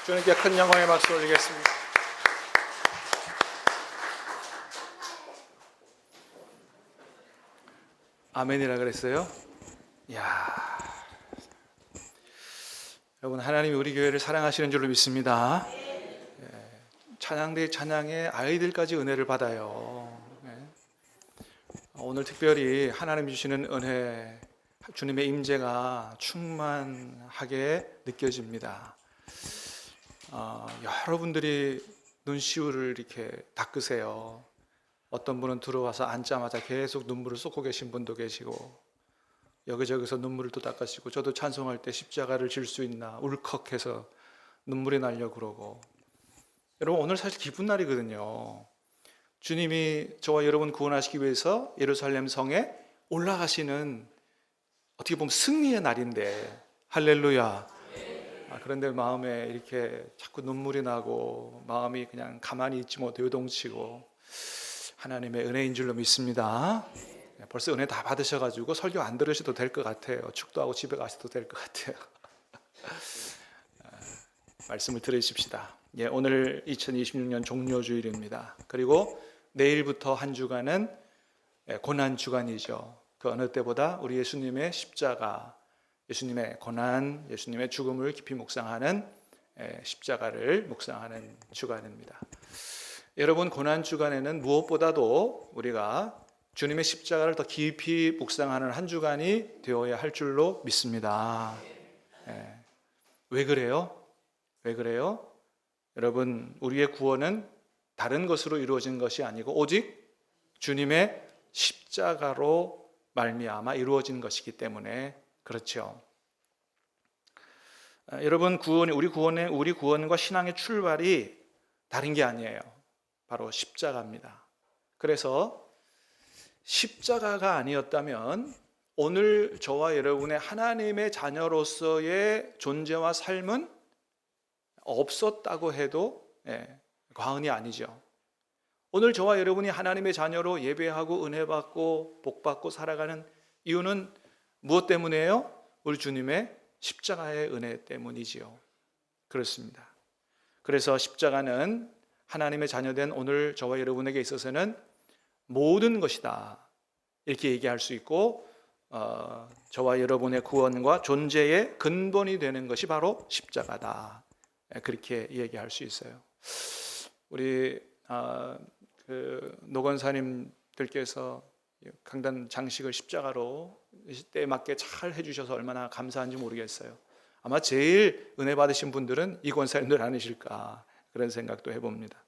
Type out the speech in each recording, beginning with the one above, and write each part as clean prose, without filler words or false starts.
주님께 큰 영광의 박수 올리겠습니다. 아멘이라 그랬어요? 이야, 여러분, 하나님이 우리 교회를 사랑하시는 줄로 믿습니다. 찬양대 찬양에 아이들까지 은혜를 받아요. 오늘 특별히 하나님 주시는 은혜, 주님의 임재가 충만하게 느껴집니다. 여러분들이 눈시울을 이렇게 닦으세요. 어떤 분은 들어와서 앉자마자 계속 눈물을 쏟고 계신 분도 계시고, 여기저기서 눈물을 또 닦으시고, 저도 찬송할 때 십자가를 질 수 있나 울컥해서 눈물이 나려고 그러고. 여러분, 오늘 사실 기쁜 날이거든요. 주님이 저와 여러분 구원하시기 위해서 예루살렘 성에 올라가시는, 어떻게 보면 승리의 날인데, 할렐루야. 그런데 마음에 이렇게 자꾸 눈물이 나고 마음이 그냥 가만히 있지 못해 요동치고, 하나님의 은혜인 줄로 믿습니다. 벌써 은혜 다 받으셔가지고 설교 안 들으셔도 될 것 같아요. 축도하고 집에 가셔도 될 것 같아요. 말씀을 들으십시다. 오늘 2026년 종료주일입니다. 그리고 내일부터 한 주간은 고난주간이죠. 그 어느 때보다 우리 예수님의 십자가, 예수님의 고난, 예수님의 죽음을 깊이 묵상하는, 십자가를 묵상하는 주간입니다. 여러분, 고난주간에는 무엇보다도 우리가 주님의 십자가를 더 깊이 묵상하는 한 주간이 되어야 할 줄로 믿습니다. 왜 그래요? 왜 그래요? 여러분, 우리의 구원은 다른 것으로 이루어진 것이 아니고 오직 주님의 십자가로 말미암아 이루어진 것이기 때문에 그렇죠. 여러분, 우리 구원과 신앙의 출발이 다른 게 아니에요. 바로 십자가입니다. 그래서 십자가가 아니었다면 오늘 저와 여러분의 하나님의 자녀로서의 존재와 삶은 없었다고 해도 과언이 아니죠. 오늘 저와 여러분이 하나님의 자녀로 예배하고 은혜받고 복받고 살아가는 이유는 무엇 때문이에요? 우리 주님의 십자가의 은혜 때문이지요. 그렇습니다. 그래서 십자가는 하나님의 자녀된 오늘 저와 여러분에게 있어서는 모든 것이다, 이렇게 얘기할 수 있고, 저와 여러분의 구원과 존재의 근본이 되는 것이 바로 십자가다, 그렇게 얘기할 수 있어요. 우리 노건사님들께서 강단 장식을 십자가로 때에 맞게 잘 해주셔서 얼마나 감사한지 모르겠어요. 아마 제일 은혜 받으신 분들은 이 권사님들 아니실까, 그런 생각도 해봅니다.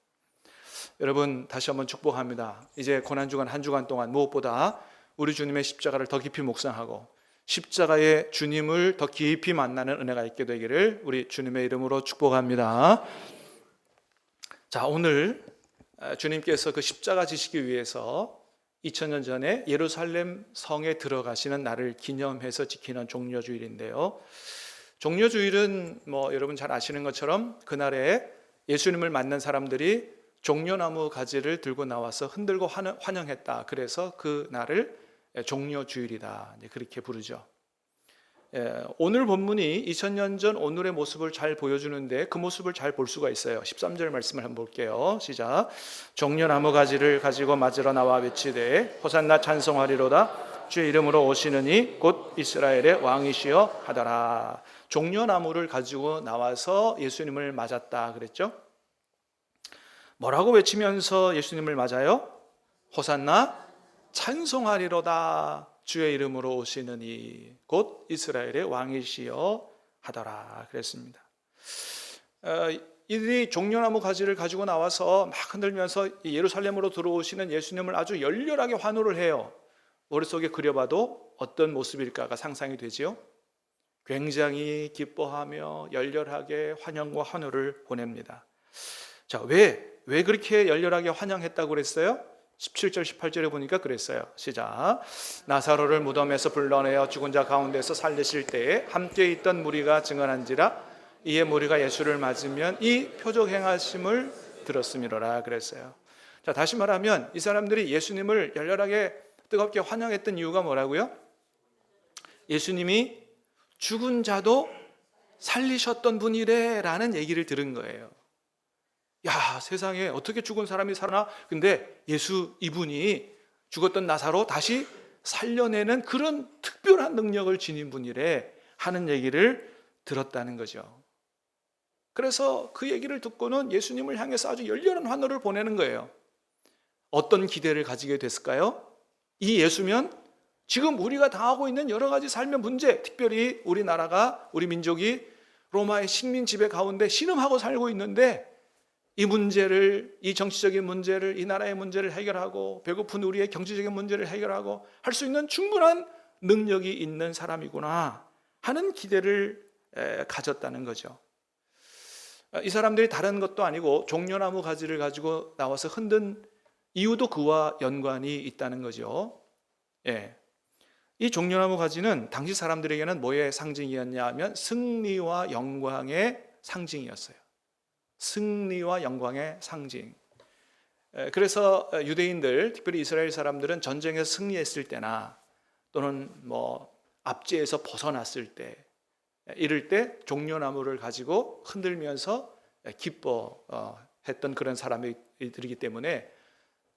여러분, 다시 한번 축복합니다. 이제 고난주간 한 주간 동안 무엇보다 우리 주님의 십자가를 더 깊이 묵상하고 십자가의 주님을 더 깊이 만나는 은혜가 있게 되기를 우리 주님의 이름으로 축복합니다. 자, 오늘 주님께서 그 십자가 지시기 위해서 2000년 전에 예루살렘 성에 들어가시는 날을 기념해서 지키는 종려주일인데요. 종려주일은 여러분 잘 아시는 것처럼 그날에 예수님을 만난 사람들이 종려나무 가지를 들고 나와서 흔들고 환영했다. 그래서 그 날을 종려주일이다, 그렇게 부르죠. 오늘 본문이 2000년 전 오늘의 모습을 잘 보여주는데 그 모습을 잘 볼 수가 있어요. 13절 말씀을 한번 볼게요. 시작. 종려나무 가지를 가지고 맞으러 나와 외치되 호산나 찬송하리로다. 주의 이름으로 오시는 이 곧 이스라엘의 왕이시여 하더라. 종려나무를 가지고 나와서 예수님을 맞았다 그랬죠. 뭐라고 외치면서 예수님을 맞아요? 호산나 찬송하리로다. 주의 이름으로 오시는 이 곧 이스라엘의 왕이시여 하더라 그랬습니다. 이들이 종려나무 가지를 가지고 나와서 막 흔들면서 예루살렘으로 들어오시는 예수님을 아주 열렬하게 환호를 해요. 머릿속에 그려봐도 어떤 모습일까가 상상이 되지요. 굉장히 기뻐하며 열렬하게 환영과 환호를 보냅니다. 자, 왜 그렇게 열렬하게 환영했다고 그랬어요? 17절 18절에 보니까 그랬어요. 시작. 나사로를 무덤에서 불러내어 죽은 자 가운데서 살리실 때에 함께 있던 무리가 증언한지라 이에 무리가 예수를 맞으면 이 표적 행하심을 들었음이로라 그랬어요. 자, 다시 말하면 이 사람들이 예수님을 열렬하게 뜨겁게 환영했던 이유가 뭐라고요? 예수님이 죽은 자도 살리셨던 분이래 라는 얘기를 들은 거예요. 야, 세상에 어떻게 죽은 사람이 살아나? 근데 예수 이분이 죽었던 나사로 다시 살려내는 그런 특별한 능력을 지닌 분이래 하는 얘기를 들었다는 거죠. 그래서 그 얘기를 듣고는 예수님을 향해서 아주 열렬한 환호를 보내는 거예요. 어떤 기대를 가지게 됐을까요? 이 예수면 지금 우리가 당하고 있는 여러 가지 삶의 문제, 특별히 우리나라가, 우리 민족이 로마의 식민 지배 가운데 신음하고 살고 있는데 이 문제를, 이 정치적인 문제를, 이 나라의 문제를 해결하고 배고픈 우리의 경제적인 문제를 해결하고 할 수 있는 충분한 능력이 있는 사람이구나 하는 기대를 가졌다는 거죠. 이 사람들이 다른 것도 아니고 종려나무 가지를 가지고 나와서 흔든 이유도 그와 연관이 있다는 거죠. 예. 이 종려나무 가지는 당시 사람들에게는 뭐의 상징이었냐 하면 승리와 영광의 상징이었어요. 승리와 영광의 상징. 그래서 유대인들, 특별히 이스라엘 사람들은 전쟁에서 승리했을 때나 또는 압제에서 벗어났을 때, 이럴 때 종려나무를 가지고 흔들면서 기뻐했던 그런 사람들이기 때문에,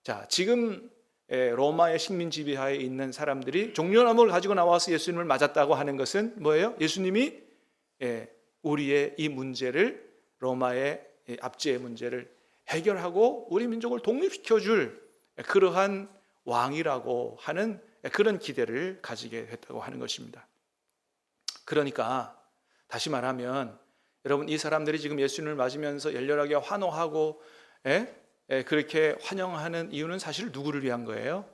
자, 지금 로마의 식민 지배하에 있는 사람들이 종려나무를 가지고 나와서 예수님을 맞았다고 하는 것은 뭐예요? 예수님이 우리의 이 문제를, 로마의 압제의 문제를 해결하고 우리 민족을 독립시켜줄 그러한 왕이라고 하는 그런 기대를 가지게 됐다고 하는 것입니다. 그러니까 다시 말하면 여러분, 이 사람들이 지금 예수님을 맞으면서 열렬하게 환호하고 그렇게 환영하는 이유는 사실 누구를 위한 거예요?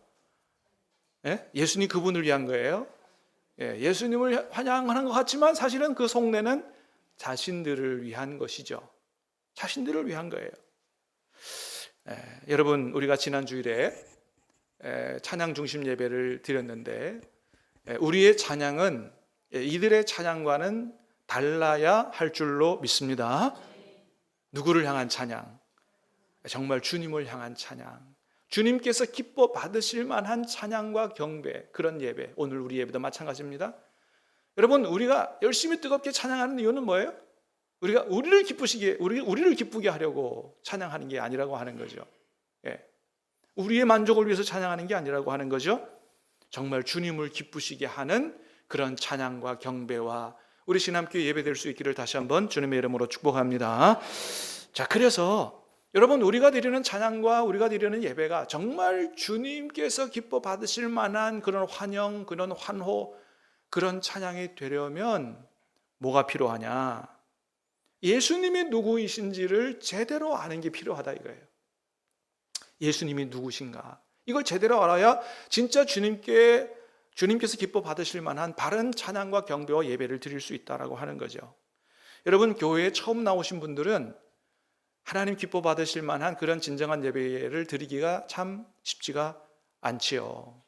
예수님 그분을 위한 거예요. 예수님을 환영하는 것 같지만 사실은 그 속내는 자신들을 위한 것이죠. 자신들을 위한 거예요. 여러분, 우리가 지난 주일에 찬양 중심 예배를 드렸는데 우리의 찬양은 이들의 찬양과는 달라야 할 줄로 믿습니다. 누구를 향한 찬양? 정말 주님을 향한 찬양, 주님께서 기뻐 받으실 만한 찬양과 경배, 그런 예배, 오늘 우리 예배도 마찬가지입니다. 여러분, 우리가 열심히 뜨겁게 찬양하는 이유는 뭐예요? 우리가 우리를 기쁘게 하려고 찬양하는 게 아니라고 하는 거죠. 우리의 만족을 위해서 찬양하는 게 아니라고 하는 거죠. 정말 주님을 기쁘시게 하는 그런 찬양과 경배와 우리 신함교회 예배될 수 있기를 다시 한번 주님의 이름으로 축복합니다. 자, 그래서 여러분, 우리가 드리는 찬양과 우리가 드리는 예배가 정말 주님께서 기뻐 받으실 만한 그런 환영, 그런 환호, 그런 찬양이 되려면 뭐가 필요하냐? 예수님이 누구이신지를 제대로 아는 게 필요하다 이거예요. 예수님이 누구신가? 이걸 제대로 알아야 진짜 주님께서 기뻐 받으실 만한 바른 찬양과 경배와 예배를 드릴 수 있다라고 하는 거죠. 여러분, 교회에 처음 나오신 분들은 하나님 기뻐 받으실 만한 그런 진정한 예배를 드리기가 참 쉽지가 않지요.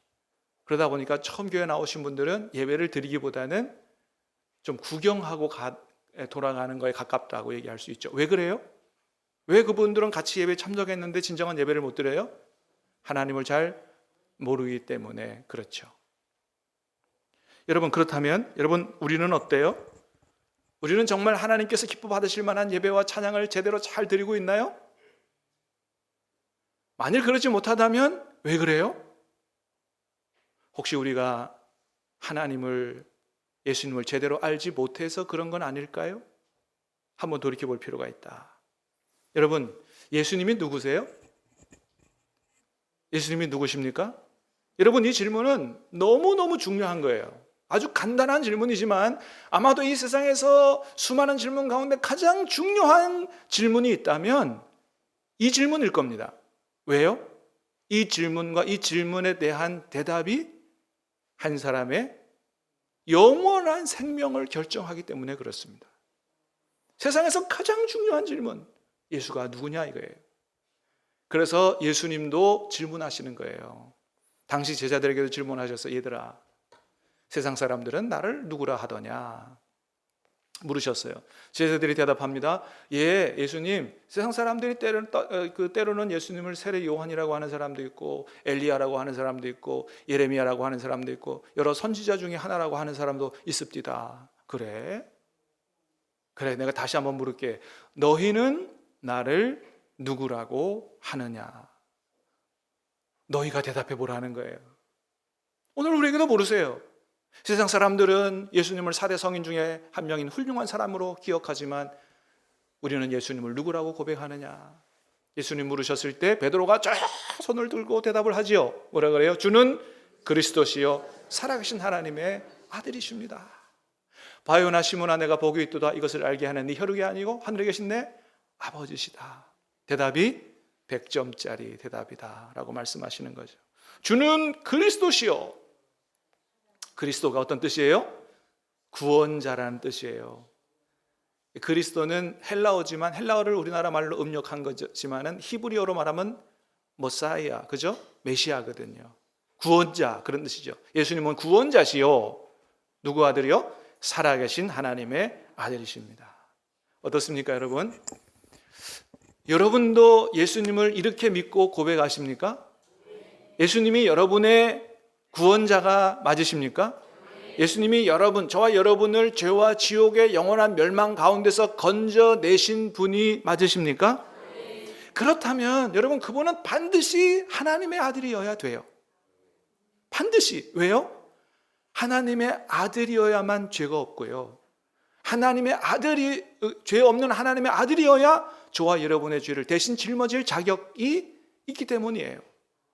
그러다 보니까 처음 교회 나오신 분들은 예배를 드리기보다는 좀 구경하고 돌아가는 거에 가깝다고 얘기할 수 있죠. 왜 그래요? 왜 그분들은 같이 예배에 참석했는데 진정한 예배를 못 드려요? 하나님을 잘 모르기 때문에 그렇죠. 여러분, 그렇다면 여러분, 우리는 어때요? 우리는 정말 하나님께서 기뻐 받으실 만한 예배와 찬양을 제대로 잘 드리고 있나요? 만일 그러지 못하다면 왜 그래요? 혹시 우리가 예수님을 제대로 알지 못해서 그런 건 아닐까요? 한번 돌이켜 볼 필요가 있다. 여러분, 예수님이 누구세요? 예수님이 누구십니까? 여러분, 이 질문은 너무너무 중요한 거예요. 아주 간단한 질문이지만 아마도 이 세상에서 수많은 질문 가운데 가장 중요한 질문이 있다면 이 질문일 겁니다. 왜요? 이 질문과 이 질문에 대한 대답이 한 사람의 영원한 생명을 결정하기 때문에 그렇습니다. 세상에서 가장 중요한 질문, 예수가 누구냐 이거예요. 그래서 예수님도 질문하시는 거예요. 당시 제자들에게도 질문하셔서 얘들아, 세상 사람들은 나를 누구라 하더냐 물으셨어요. 제자들이 대답합니다. 예, 예수님, 세상 사람들이 때로는 예수님을 세례 요한이라고 하는 사람도 있고 엘리야라고 하는 사람도 있고 예레미야라고 하는 사람도 있고 여러 선지자 중에 하나라고 하는 사람도 있습니다. 그래? 그래, 내가 다시 한번 물을게. 너희는 나를 누구라고 하느냐? 너희가 대답해 보라는 거예요. 오늘 우리에게도 물으세요. 세상 사람들은 예수님을 4대 성인 중에 한 명인 훌륭한 사람으로 기억하지만 우리는 예수님을 누구라고 고백하느냐? 예수님 물으셨을 때 베드로가 쫙 손을 들고 대답을 하지요. 뭐라 그래요? 주는 그리스도시요 살아계신 하나님의 아들이십니다. 바요나 시몬아, 내가 복이 있도다. 이것을 알게 하는 네 혈육이 아니고 하늘에 계신 내 아버지시다. 대답이 100점짜리 대답이다 라고 말씀하시는 거죠. 주는 그리스도시요. 그리스도가 어떤 뜻이에요? 구원자라는 뜻이에요. 그리스도는 헬라어지만 헬라어를 우리나라 말로 음력한 거지만은 히브리어로 말하면 머사이아, 그죠? 메시아거든요. 구원자, 그런 뜻이죠. 예수님은 구원자시요. 누구 아들이요? 살아계신 하나님의 아들이십니다. 어떻습니까, 여러분? 여러분도 예수님을 이렇게 믿고 고백하십니까? 예수님이 여러분의 구원자가 맞으십니까? 예수님이 저와 여러분을 죄와 지옥의 영원한 멸망 가운데서 건져내신 분이 맞으십니까? 그렇다면 여러분, 그분은 반드시 하나님의 아들이어야 돼요. 반드시. 왜요? 하나님의 아들이어야만 죄가 없고요. 죄 없는 하나님의 아들이어야 저와 여러분의 죄를 대신 짊어질 자격이 있기 때문이에요.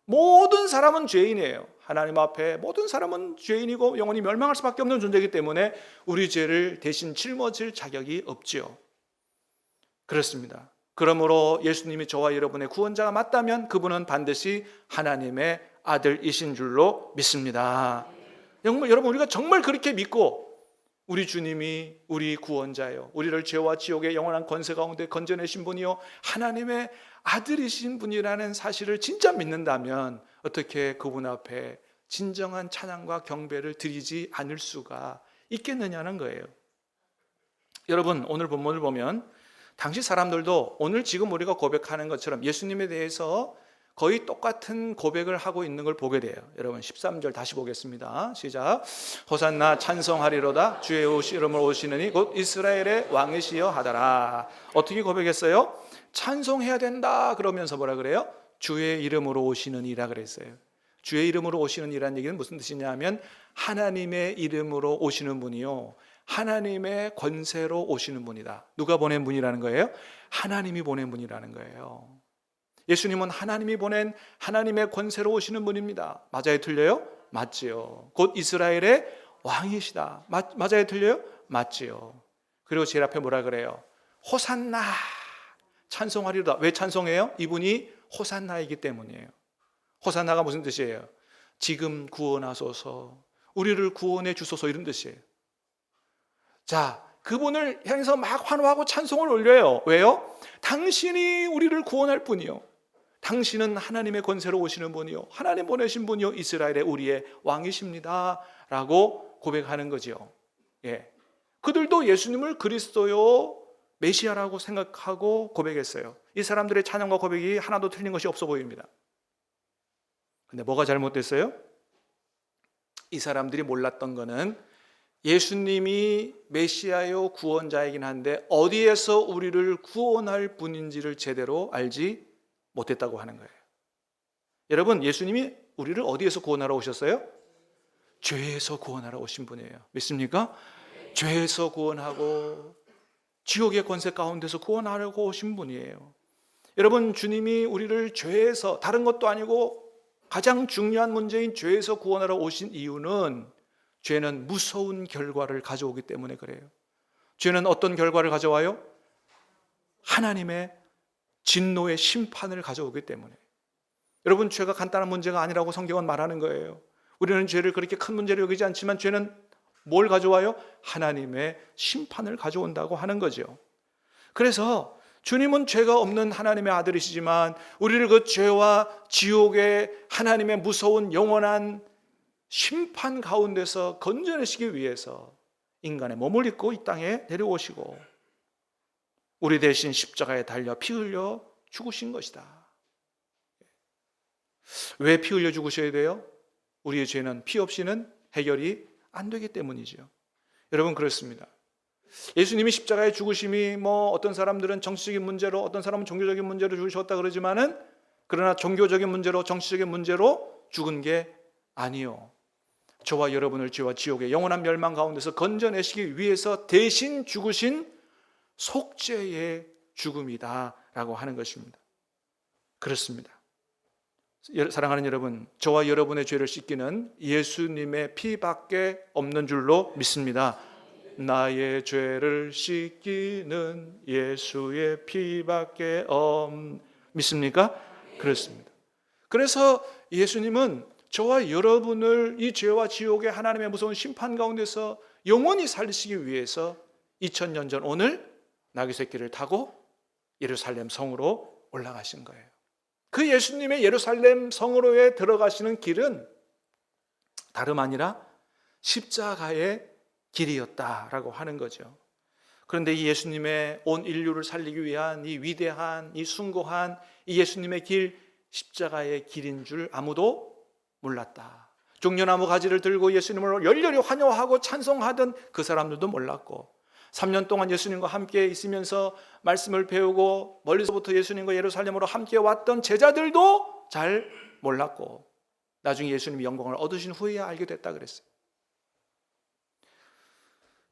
모든 사람은 죄인이에요. 하나님 앞에 모든 사람은 죄인이고 영원히 멸망할 수밖에 없는 존재이기 때문에 우리 죄를 대신 짊어질 자격이 없지요. 그렇습니다. 그러므로 예수님이 저와 여러분의 구원자가 맞다면 그분은 반드시 하나님의 아들이신 줄로 믿습니다. 여러분, 우리가 정말 그렇게 믿고 우리 주님이 우리 구원자예요. 우리를 죄와 지옥의 영원한 권세 가운데 건져내신 분이요 하나님의 아들이신 분이라는 사실을 진짜 믿는다면 어떻게 그분 앞에 진정한 찬양과 경배를 드리지 않을 수가 있겠느냐는 거예요. 여러분, 오늘 본문을 보면 당시 사람들도 오늘 지금 우리가 고백하는 것처럼 예수님에 대해서 거의 똑같은 고백을 하고 있는 걸 보게 돼요. 여러분 13절 다시 보겠습니다. 시작. 호산나 찬송하리로다 주의 이름으로 오시느니 곧 이스라엘의 왕이시여 하더라. 어떻게 고백했어요? 찬송해야 된다 그러면서 뭐라 그래요? 주의 이름으로 오시는 이라 그랬어요. 주의 이름으로 오시는 이라는 얘기는 무슨 뜻이냐면 하나님의 이름으로 오시는 분이요 하나님의 권세로 오시는 분이다. 누가 보낸 분이라는 거예요? 하나님이 보낸 분이라는 거예요. 예수님은 하나님이 보낸 하나님의 권세로 오시는 분입니다. 맞아요, 틀려요? 맞지요. 곧 이스라엘의 왕이시다. 맞아요, 틀려요? 맞지요. 그리고 제일 앞에 뭐라 그래요? 호산나 찬송하리로다. 왜 찬송해요? 이분이 호산나이기 때문이에요. 호산나가 무슨 뜻이에요? 지금 구원하소서, 우리를 구원해 주소서, 이런 뜻이에요. 자, 그분을 향해서 막 환호하고 찬송을 올려요. 왜요? 당신이 우리를 구원할 분이요 당신은 하나님의 권세로 오시는 분이요 하나님 보내신 분이요 이스라엘의 우리의 왕이십니다 라고 고백하는 거죠. 예. 그들도 예수님을 그리스도요 메시아라고 생각하고 고백했어요. 이 사람들의 찬양과 고백이 하나도 틀린 것이 없어 보입니다. 근데 뭐가 잘못됐어요? 이 사람들이 몰랐던 거는 예수님이 메시아요 구원자이긴 한데 어디에서 우리를 구원할 분인지를 제대로 알지 못했다고 하는 거예요. 여러분, 예수님이 우리를 어디에서 구원하러 오셨어요? 죄에서 구원하러 오신 분이에요. 믿습니까? 죄에서 구원하고 지옥의 권세 가운데서 구원하려고 오신 분이에요. 여러분, 주님이 우리를 죄에서, 다른 것도 아니고 가장 중요한 문제인 죄에서 구원하러 오신 이유는 죄는 무서운 결과를 가져오기 때문에 그래요. 죄는 어떤 결과를 가져와요? 하나님의 진노의 심판을 가져오기 때문에. 여러분, 죄가 간단한 문제가 아니라고 성경은 말하는 거예요. 우리는 죄를 그렇게 큰 문제로 여기지 않지만 죄는 뭘 가져와요? 하나님의 심판을 가져온다고 하는 거죠. 그래서 주님은 죄가 없는 하나님의 아들이시지만 우리를 그 죄와 지옥의 하나님의 무서운 영원한 심판 가운데서 건져내시기 위해서 인간의 몸을 입고 이 땅에 내려오시고 우리 대신 십자가에 달려 피 흘려 죽으신 것이다. 왜 피 흘려 죽으셔야 돼요? 우리의 죄는 피 없이는 해결이 안 되기 때문이죠. 여러분, 그렇습니다. 예수님이 십자가의 죽으심이 뭐 어떤 사람들은 정치적인 문제로, 어떤 사람은 종교적인 문제로 죽으셨다 그러지만은, 그러나 종교적인 문제로, 정치적인 문제로 죽은 게 아니요, 저와 여러분을 죄와 지옥의 영원한 멸망 가운데서 건져내시기 위해서 대신 죽으신 속죄의 죽음이다라고 하는 것입니다. 그렇습니다. 사랑하는 여러분, 저와 여러분의 죄를 씻기는 예수님의 피밖에 없는 줄로 믿습니다. 나의 죄를 씻기는 예수의 피밖에 믿습니까? 그렇습니다. 그래서 예수님은 저와 여러분을 이 죄와 지옥의 하나님의 무서운 심판 가운데서 영원히 살리시기 위해서 2000년 전 오늘 나귀새끼를 타고 예루살렘 성으로 올라가신 거예요. 그 예수님의 예루살렘 성으로의 들어가시는 길은 다름 아니라 십자가의 길이었다라고 하는 거죠. 그런데 이 예수님의 온 인류를 살리기 위한 이 위대한, 이 숭고한 이 예수님의 길, 십자가의 길인 줄 아무도 몰랐다. 종려나무 가지를 들고 예수님을 열렬히 환호하고 찬송하던 그 사람들도 몰랐고, 3년 동안 예수님과 함께 있으면서 말씀을 배우고 멀리서부터 예수님과 예루살렘으로 함께 왔던 제자들도 잘 몰랐고, 나중에 예수님이 영광을 얻으신 후에야 알게 됐다 그랬어요.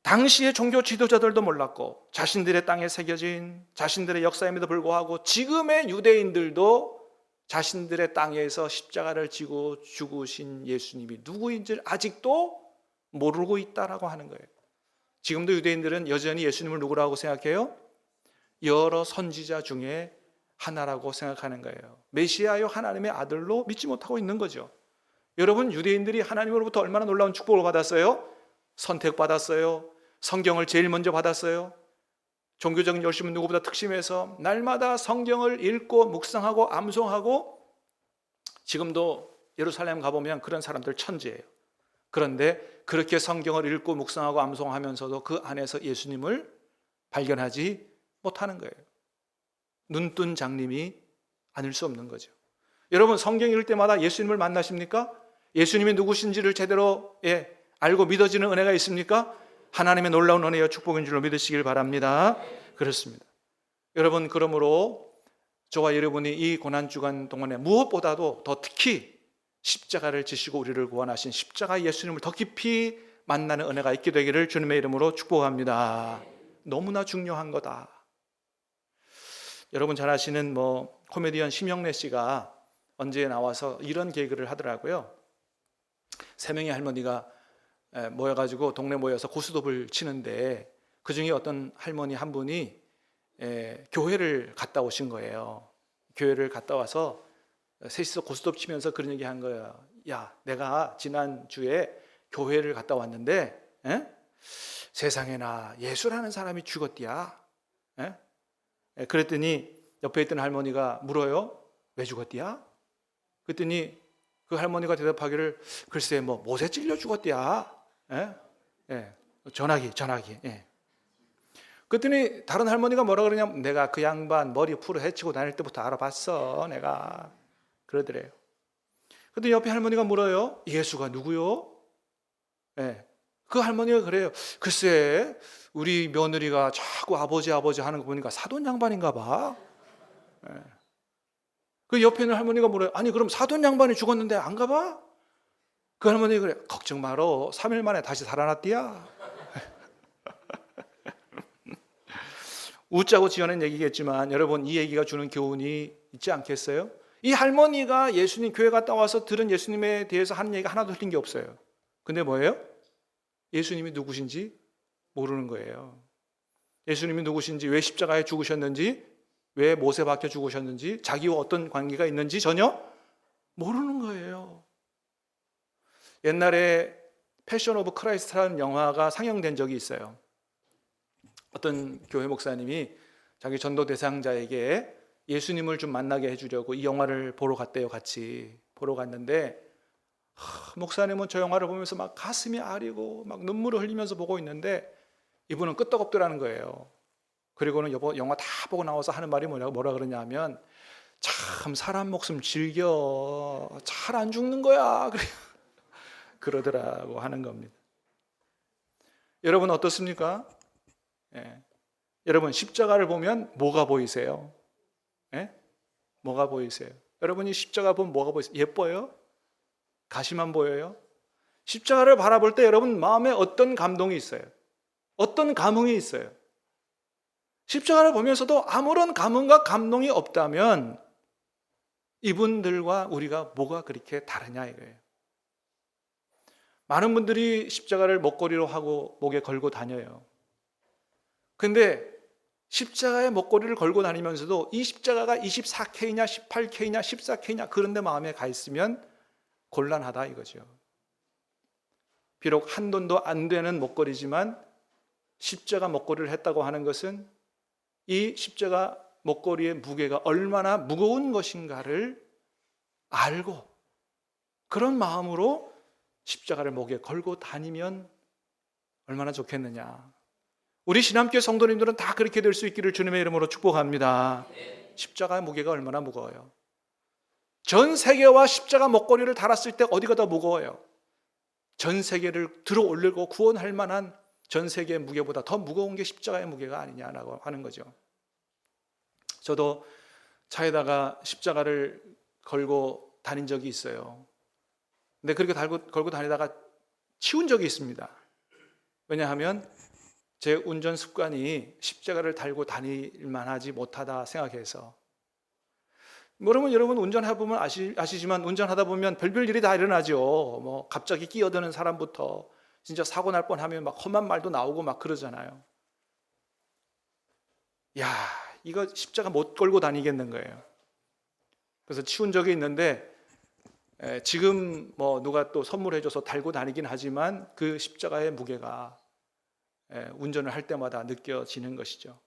당시의 종교 지도자들도 몰랐고, 자신들의 땅에 새겨진 자신들의 역사임에도 불구하고 지금의 유대인들도 자신들의 땅에서 십자가를 지고 죽으신 예수님이 누구인지를 아직도 모르고 있다라고 하는 거예요. 지금도 유대인들은 여전히 예수님을 누구라고 생각해요? 여러 선지자 중에 하나라고 생각하는 거예요. 메시아요, 하나님의 아들로 믿지 못하고 있는 거죠. 여러분, 유대인들이 하나님으로부터 얼마나 놀라운 축복을 받았어요? 선택받았어요. 성경을 제일 먼저 받았어요. 종교적인 열심은 누구보다 특심해서 날마다 성경을 읽고 묵상하고 암송하고, 지금도 예루살렘 가보면 그런 사람들 천지예요. 그런데 그렇게 성경을 읽고 묵상하고 암송하면서도 그 안에서 예수님을 발견하지 못하는 거예요. 눈뜬 장님이 아닐 수 없는 거죠. 여러분, 성경 읽을 때마다 예수님을 만나십니까? 예수님이 누구신지를 제대로 알고 믿어지는 은혜가 있습니까? 하나님의 놀라운 은혜와 축복인 줄로 믿으시길 바랍니다. 그렇습니다. 여러분, 그러므로 저와 여러분이 이 고난주간 동안에 무엇보다도 더 특히 십자가를 지시고 우리를 구원하신 십자가 예수님을 더 깊이 만나는 은혜가 있게 되기를 주님의 이름으로 축복합니다. 너무나 중요한 거다. 여러분 잘 아시는 코미디언 심영래 씨가 언제 나와서 이런 개그를 하더라고요. 3명의 할머니가 모여가지고 동네 모여서 고스톱을 치는데, 그 중에 어떤 할머니 한 분이 교회를 갔다 오신 거예요. 교회를 갔다 와서 셋이서 고스톱 치면서 그런 얘기 한 거예요. 야, 내가 지난주에 교회를 갔다 왔는데 세상에나 예수라는 사람이 죽었디야. 그랬더니 옆에 있던 할머니가 물어요. 왜 죽었디야? 그랬더니 그 할머니가 대답하기를, 글쎄 못에 찔려 죽었디야. 전화기. 그랬더니 다른 할머니가 뭐라 그러냐면, 내가 그 양반 머리 풀어 헤치고 다닐 때부터 알아봤어, 내가. 그러더래요. 그랬더니 옆에 할머니가 물어요. 예수가 누구요? 그 할머니가 그래요. 글쎄, 우리 며느리가 자꾸 아버지 하는 거 보니까 사돈 양반인가 봐. 그 옆에 있는 할머니가 물어요. 아니, 그럼 사돈 양반이 죽었는데 안 가봐? 그 할머니가 그래. 걱정 마라. 3일 만에 다시 살아났디야. 웃자고 지어낸 얘기겠지만 여러분, 이 얘기가 주는 교훈이 있지 않겠어요? 이 할머니가 예수님 교회 갔다 와서 들은 예수님에 대해서 하는 얘기가 하나도 틀린 게 없어요. 근데 뭐예요? 예수님이 누구신지 모르는 거예요. 예수님이 누구신지, 왜 십자가에 죽으셨는지, 왜 못에 박혀 죽으셨는지, 자기와 어떤 관계가 있는지 전혀 모르는 거예요. 옛날에 패션 오브 크라이스트라는 영화가 상영된 적이 있어요. 어떤 교회 목사님이 자기 전도 대상자에게 예수님을 좀 만나게 해주려고 이 영화를 보러 갔대요. 같이 보러 갔는데 목사님은 저 영화를 보면서 막 가슴이 아리고 막 눈물을 흘리면서 보고 있는데, 이분은 끄떡없더라는 거예요. 그리고는 영화 다 보고 나와서 하는 말이 뭐라 그러냐면, 참 사람 목숨 즐겨, 잘 안 죽는 거야, 그러더라고 하는 겁니다. 여러분 어떻습니까? 예. 여러분 십자가를 보면 뭐가 보이세요? 예? 뭐가 보이세요? 여러분이 십자가 보면 뭐가 보이세요? 예뻐요? 가시만 보여요? 십자가를 바라볼 때 여러분 마음에 어떤 감동이 있어요? 어떤 감흥이 있어요? 십자가를 보면서도 아무런 감흥과 감동이 없다면 이분들과 우리가 뭐가 그렇게 다르냐 이거예요. 많은 분들이 십자가를 목걸이로 하고 목에 걸고 다녀요. 근데 십자가의 목걸이를 걸고 다니면서도 이 십자가가 24K냐 18K냐 14K냐 그런 데 마음에 가 있으면 곤란하다 이거죠. 비록 한 돈도 안 되는 목걸이지만 십자가 목걸이를 했다고 하는 것은 이 십자가 목걸이의 무게가 얼마나 무거운 것인가를 알고 그런 마음으로 십자가를 목에 걸고 다니면 얼마나 좋겠느냐. 우리 신함교회 성도님들은 다 그렇게 될 수 있기를 주님의 이름으로 축복합니다. 십자가의 무게가 얼마나 무거워요. 전 세계와 십자가 목걸이를 달았을 때 어디가 더 무거워요? 전 세계를 들어 올리고 구원할 만한 전 세계의 무게보다 더 무거운 게 십자가의 무게가 아니냐라고 하는 거죠. 저도 차에다가 십자가를 걸고 다닌 적이 있어요. 근데 그렇게 걸고 다니다가 치운 적이 있습니다. 왜냐하면 제 운전 습관이 십자가를 달고 다닐 만하지 못하다 생각해서. 여러분 운전해보면 아시지만 운전하다 보면 별별 일이 다 일어나죠. 뭐 갑자기 끼어드는 사람부터 진짜 사고 날 뻔하면 막 험한 말도 나오고 막 그러잖아요. 야, 이거 십자가 못 걸고 다니겠는 거예요. 그래서 치운 적이 있는데 지금 뭐 누가 또 선물해줘서 달고 다니긴 하지만 그 십자가의 무게가 운전을 할 때마다 느껴지는 것이죠.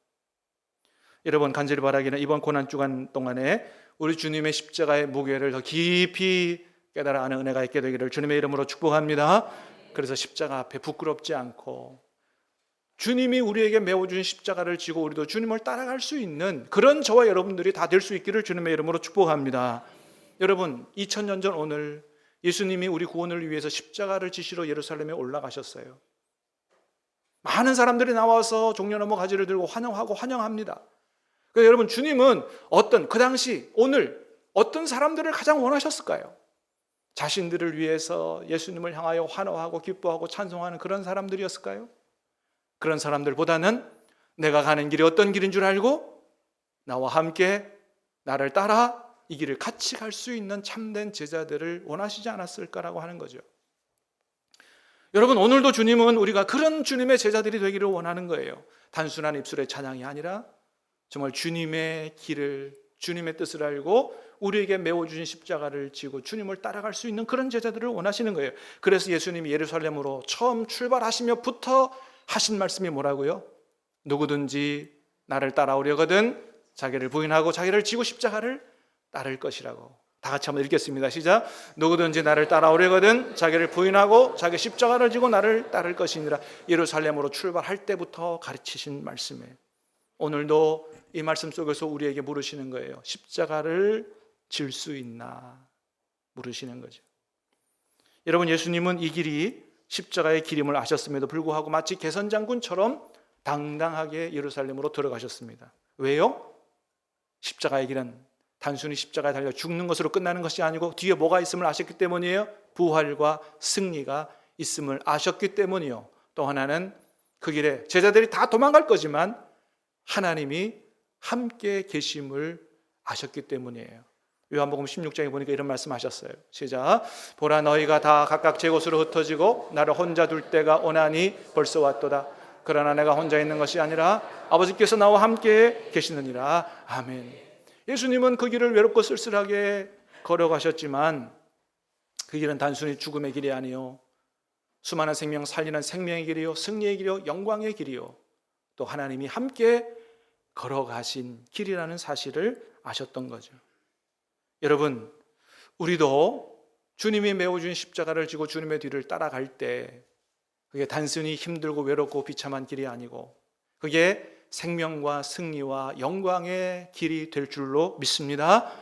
여러분 간절히 바라기는 이번 고난주간 동안에 우리 주님의 십자가의 무게를 더 깊이 깨달아 아는 은혜가 있게 되기를 주님의 이름으로 축복합니다. 그래서 십자가 앞에 부끄럽지 않고 주님이 우리에게 메워준 십자가를 지고 우리도 주님을 따라갈 수 있는 그런 저와 여러분들이 다 될 수 있기를 주님의 이름으로 축복합니다. 여러분 2000년 전 오늘 예수님이 우리 구원을 위해서 십자가를 지시러 예루살렘에 올라가셨어요. 많은 사람들이 나와서 종려나무 가지를 들고 환영하고 환영합니다. 그러니까 여러분 주님은 그 당시 오늘 어떤 사람들을 가장 원하셨을까요? 자신들을 위해서 예수님을 향하여 환호하고 기뻐하고 찬송하는 그런 사람들이었을까요? 그런 사람들보다는 내가 가는 길이 어떤 길인 줄 알고 나와 함께 나를 따라 이 길을 같이 갈 수 있는 참된 제자들을 원하시지 않았을까라고 하는 거죠. 여러분 오늘도 주님은 우리가 그런 주님의 제자들이 되기를 원하는 거예요. 단순한 입술의 찬양이 아니라 정말 주님의 길을 주님의 뜻을 알고 우리에게 메워주신 십자가를 지고 주님을 따라갈 수 있는 그런 제자들을 원하시는 거예요. 그래서 예수님이 예루살렘으로 처음 출발하시며부터 하신 말씀이 뭐라고요? 누구든지 나를 따라오려거든 자기를 부인하고 자기를 지고 십자가를 따를 것이라고. 다 같이 한번 읽겠습니다. 시작. 누구든지 나를 따라오려거든 자기를 부인하고 자기 십자가를 지고 나를 따를 것이니라. 예루살렘으로 출발할 때부터 가르치신 말씀이에요. 오늘도 이 말씀 속에서 우리에게 물으시는 거예요. 십자가를 질 수 있나? 물으시는 거죠. 여러분 예수님은 이 길이 십자가의 길임을 아셨음에도 불구하고 마치 개선장군처럼 당당하게 예루살렘으로 들어가셨습니다. 왜요? 십자가의 길은 단순히 십자가에 달려 죽는 것으로 끝나는 것이 아니고 뒤에 뭐가 있음을 아셨기 때문이에요. 부활과 승리가 있음을 아셨기 때문이요. 또 하나는 그 길에 제자들이 다 도망갈 거지만 하나님이 함께 계심을 아셨기 때문이에요. 요한복음 16장에 보니까 이런 말씀하셨어요. 시작. 보라 너희가 다 각각 제 곳으로 흩어지고 나를 혼자 둘 때가 오나니 벌써 왔도다. 그러나 내가 혼자 있는 것이 아니라 아버지께서 나와 함께 계시느니라. 아멘. 예수님은 그 길을 외롭고 쓸쓸하게 걸어가셨지만 그 길은 단순히 죽음의 길이 아니요 수많은 생명 살리는 생명의 길이요 승리의 길이요 영광의 길이요 또 하나님이 함께 걸어가신 길이라는 사실을 아셨던 거죠. 여러분 우리도 주님이 메워준 십자가를 지고 주님의 뒤를 따라갈 때 그게 단순히 힘들고 외롭고 비참한 길이 아니고 그게 생명과 승리와 영광의 길이 될 줄로 믿습니다.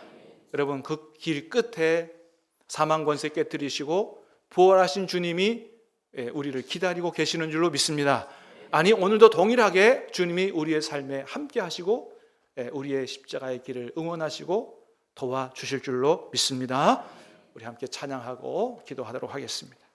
여러분 그 길 끝에 사망 권세 깨뜨리시고 부활하신 주님이 우리를 기다리고 계시는 줄로 믿습니다. 아니, 오늘도 동일하게 주님이 우리의 삶에 함께 하시고 우리의 십자가의 길을 응원하시고 도와주실 줄로 믿습니다. 우리 함께 찬양하고 기도하도록 하겠습니다.